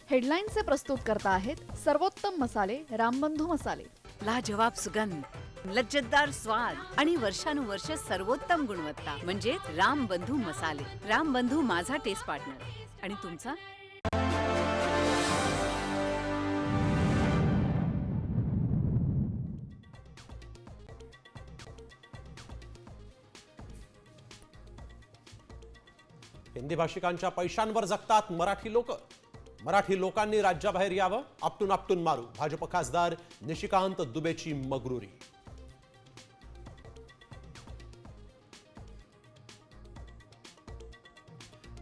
हेडलाईन्सचे प्रस्तुत करता आहेत सर्वोत्तम मसाले रामबंधू मसाले. लाजवाब सुगंध, लज्जतदार स्वाद आणि वर्षानुवर्ष सर्वोत्तम गुणवत्ता म्हणजे रामबंधू मसाले. रामबंधू माझा टेस्ट पार्टनर. आणि तुमचा? हिंदी भाषिकांच्या पैशांवर जगतात मराठी लोक. मराठी लोकांनी राज्याबाहेर यावं, आपटून आपटून मारू. भाजप खासदार निशिकांत दुबेची मगरुरी.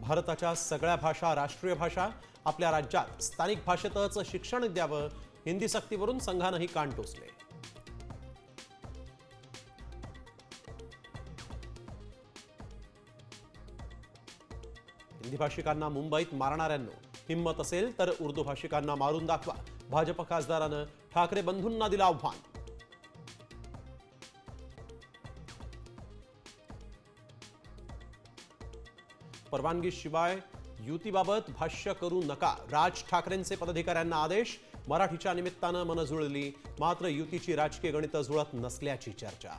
भारताच्या सगळ्या भाषा राष्ट्रीय भाषा. आपल्या राज्यात स्थानिक भाषेतच शिक्षण द्यावं. हिंदी सक्तीवरून संघानंही कान टोचले. हिंदी भाषिकांना मुंबईत मारणाऱ्यांनो, हिम्मत असेल तर उर्दू भाषिकांना मारून दाखवा. भाजप खासदारानं ठाकरे बंधूंना दिलं आव्हान. परवानगीशिवाय युतीबाबत भाष्य करू नका. राज ठाकरेंचे पदाधिकाऱ्यांना आदेश. मराठीच्या निमित्तानं मन जुळली, मात्र युतीची राजकीय गणितं जुळत नसल्याची चर्चा.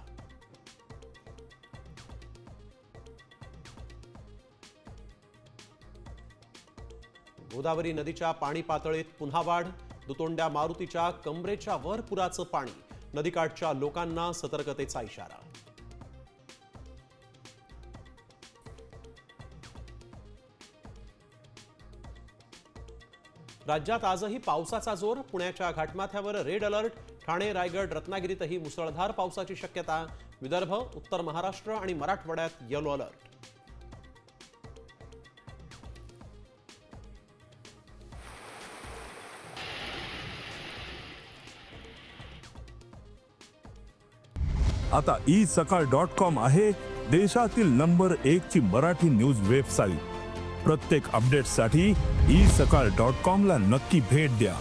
गोदावरी नदीच्या पाणी पातळीत पुन्हा वाढ. दुतोंड्या मारुतीच्या कमरेच्या वर पुराचं पाणी. नदीकाठच्या लोकांना सतर्कतेचा इशारा. राज्यात आजही पावसाचा जोर. पुण्याच्या घाटमाथ्यावर रेड अलर्ट. ठाणे, रायगड, रत्नागिरीतही मुसळधार पावसाची शक्यता. विदर्भ, उत्तर महाराष्ट्र आणि मराठवाड्यात येलो अलर्ट. आता isakal.com आहे देशातील नंबर 1 ची मराठी न्यूज वेबसाईट. प्रत्येक अपडेटसाठी isakal.com ला नक्की भेट द्या.